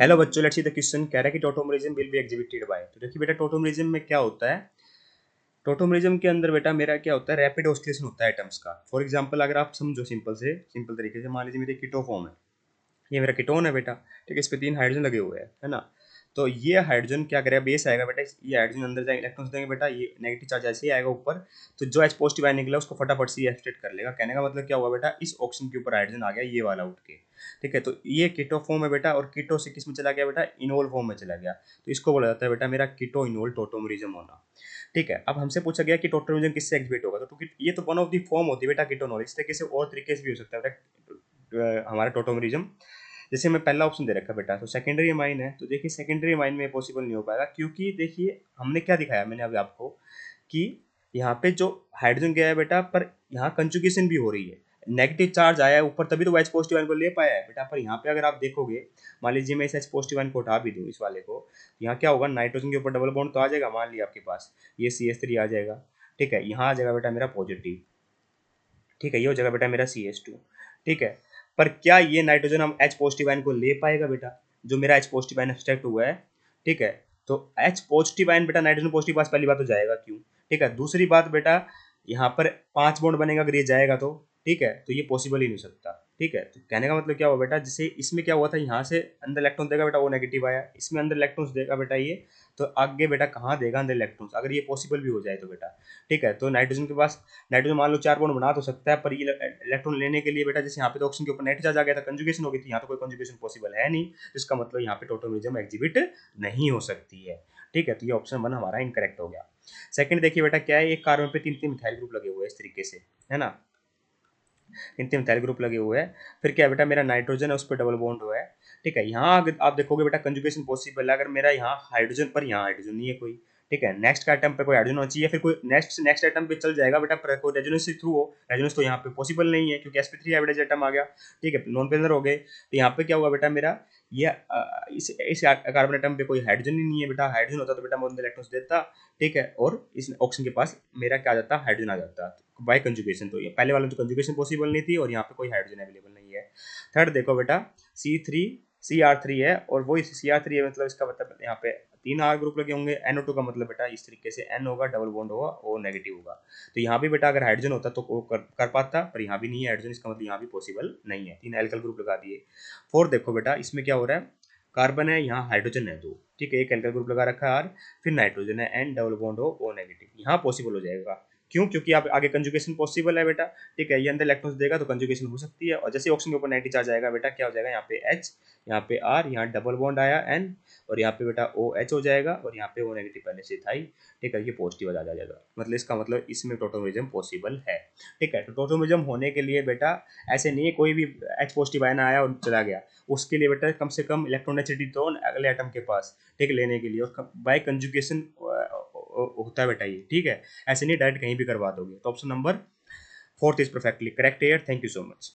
Hello बच्चों, let's see the question. कह रहा है कि टोटोमरिज्म विल बी एग्जिबिटेड बाय। तो देखिए बेटा, टोटोमरिज्म में क्या होता है। टोटोमरिज्म के अंदर बेटा मेरा क्या होता है, रैपिड ऑस्किलेशन होता है एटम्स का। फॉर एग्जांपल अगर आप समझो सिंपल तरीके से, मान लीजिए मेरे कीटो फॉर्म है, ये मेरा कीटोन है बेटा। ठीक है, इस पे 3 हाइड्रोजन लगे हुए हैं, है ना। तो ये हाइड्रोजन क्या करेगा, बेस आएगा बेटा, ये हाइड्रोजन अंदर जाएंगे, इलेक्ट्रॉन्स देंगे बेटा, ये नेगेटिव चार्ज ऐसे ही आएगा ऊपर। तो जो H पॉजिटिव आयन निकला उसको फटाफट से एक्सट्रैक्ट कर लेगा। कहने का मतलब क्या हुआ बेटा, इस ऑक्सीजन के ऊपर हाइड्रोजन आ गया, ये वाला उठ के। ठीक है, तो ये कीटो फॉर्म है बेटा, और कीटो से किस में चला गया बेटा, इनोल फॉर्म में चला गया। तो इसको बोला जाता है बेटा मेरा कीटो इनोल टोटोमरिज्म होना। ठीक है, अब हमसे पूछा गया कि टोटोमरिज्म किससे एग्जिबिट होगा, तो ये तो वन ऑफ द फॉर्म होती है बेटा कीटोनोल। इस तरीके से और तरीके से भी हो सकता है बेटा हमारा टोटोमरिज्म। जैसे मैं पहला ऑप्शन दे रखा बेटा, तो सेकेंडरी अमाइन है। तो देखिए सेकेंडरी अमाइन में पॉसिबल नहीं हो पाएगा, क्योंकि देखिए हमने क्या दिखाया मैंने अभी आपको कि यहाँ पे जो हाइड्रोजन गया है बेटा, पर यहाँ कंजुगेशन भी हो रही है, नेगेटिव चार्ज आया है ऊपर, तभी तो वो H पॉजिटिव आयन को ले पाया है बेटा। पर यहाँ पे अगर आप देखोगे, मान लीजिए मैं इस H पॉजिटिव आयन को उठा भी दूँ इस वाले को, यहाँ क्या होगा, नाइट्रोजन के ऊपर डबल बॉन्ड तो आ जाएगा, मान लिया आपके पास ये CH3 आ जाएगा। ठीक है, यहाँ आ जाएगा बेटा मेरा पॉजिटिव। ठीक है, ये हो जाएगा बेटा मेरा CH2। ठीक है, पर क्या ये नाइट्रोजन हम H पॉजिटिव आयन को ले पाएगा बेटा, जो मेरा H पॉजिटिव आयन एक्सट्रैक्ट हुआ है। ठीक है, तो H पॉजिटिव आयन बेटा नाइट्रोजन पॉजिटिव पास पहली बात तो जाएगा क्यों। ठीक है, दूसरी बात बेटा, यहाँ पर 5 बॉन्ड बनेगा अगर ये जाएगा तो। ठीक है, तो ये पॉसिबल ही नहीं हो सकता। ठीक है, तो कहने का मतलब क्या हुआ बेटा, जैसे इसमें क्या हुआ था, यहाँ से अंदर इलेक्ट्रॉन देगा बेटा, वो नेगेटिव आया, इसमें अंदर इलेक्ट्रॉन्स देगा बेटा ये, तो आगे बेटा कहाँ देगा अंदर इलेक्ट्रॉन्स, अगर ये पॉसिबल भी हो जाए तो बेटा। ठीक है, तो नाइट्रोजन के पास, नाइट्रोजन मान लो 4 बॉन्ड बना तो सकता है, पर ये इलेक्ट्रॉन लेने के लिए बेटा, जैसे यहाँ पे तो ऑक्सीजन के ऊपर नेगेटिव चार्ज आ गया था, कंजुगेशन हो गई थी, यहाँ तो कोई कंजुगेशन पॉसिबल है नहीं, जिसका मतलब यहाँ पे टोटोमरिज्म एग्जिबिट नहीं हो सकती है। ठीक है, तो ये ऑप्शन 1 हमारा इनकरेक्ट हो गया। सेकंड देखिए बेटा क्या है, एक कार्बन पे 3 3 मिथाइल ग्रुप लगे हुए हैं इस तरीके से, है ना, 3 3 मिथाइल ग्रुप लगे हुए हैं। फिर क्या है बेटा, मेरा नाइट्रोजन है, उस पर डबल बॉन्ड हुआ है। ठीक है, यहाँ आप देखोगे बेटा कंजुगेशन पॉसिबल है, अगर मेरा यहाँ हाइड्रोजन पर यहाँ हाइड्रोजन नहीं है कोई। ठीक है, नेक्स्ट का आइटम पे कोई हाइड्रोजन होना चाहिए, फिर कोई नेक्स्ट आइटम पे चल जाएगा बेटा, पर कोई रेजोनेंस के थ्रू हो। रेजोनेंस तो यहाँ पे पॉसिबल नहीं है, क्योंकि sp3 एवरेज आइटम आ गया। ठीक है, नॉन पेलर हो गए, तो यहाँ पे क्या हुआ बेटा मेरा, ये इस कार्बन आइटम पे कोई हाइड्रोजन ही नहीं है बेटा, हाइड्रोजन होता तो बेटा मैं इलेक्ट्रॉन्स देता। ठीक है, और इस ऑक्सीजन के पास मेरा क्या आ जाता, हाइड्रोजन आ जाता बाय कंजुगेशन। तो ये पहले वाले में तो कंजुगेशन पॉसिबल नहीं थी, और यहाँ पे कोई हाइड्रोजन अवेलेबल नहीं है। थर्ड देखो बेटा, CR3 है, और वो CR3 है, मतलब इसका मतलब यहाँ पे 3 R ग्रुप लगे होंगे। NO2 का मतलब बेटा इस तरीके से N होगा, डबल बॉन्ड होगा, O नेगेटिव होगा। तो यहाँ भी बेटा अगर हाइड्रोजन होता तो वो कर पाता, पर यहाँ भी नहीं है हाइड्रोजन, इसका मतलब यहाँ भी पॉसिबल नहीं है। 3 एल्कल ग्रुप लगा दिए। फोर्थ देखो बेटा, इसमें क्या हो रहा है, कार्बन है, यहाँ हाइड्रोजन है 2। ठीक है, एक एल्कल ग्रुप लगा रखा है R, फिर नाइट्रोजन है N, डबल बॉन्ड हो, O नेगेटिव, यहाँ पॉसिबल हो जाएगा। क्यों, क्योंकि आप आगे कंजुगेशन पॉसिबल है बेटा। ठीक है, ये अंदर इलेक्ट्रॉन्स देगा तो कंजुगेशन हो सकती है, और जैसे ऑक्सीजन के ऊपर नेगेटिव चार्ज आएगा बेटा, क्या हो जाएगा, यहाँ पे H, यहाँ पे R, यहाँ डबल बॉन्ड आया N, और यहाँ पे बेटा OH हो जाएगा, और यहाँ पे O नेगेटिव पहले से था ही। ठीक है, ये पॉजिटिव आ जाएगा, मतलब इसका मतलब इसमें टोटोमरिज्म पॉसिबल है। ठीक है, तो टोटोमरिज्म होने के लिए बेटा ऐसे नहीं है कोई भी H पॉजिटिव आयन आया और चला गया, उसके लिए बेटा कम से कम इलेक्ट्रोनेसिटी तो अगले एटम के पास, ठीक, लेने के लिए, और बाय कंजुगेशन होता है बेटा ये। ठीक है, ऐसे नहीं डायरेक्ट कहीं भी करवा दोगे। तो option number 4 is perfectly correct here. Thank you so much.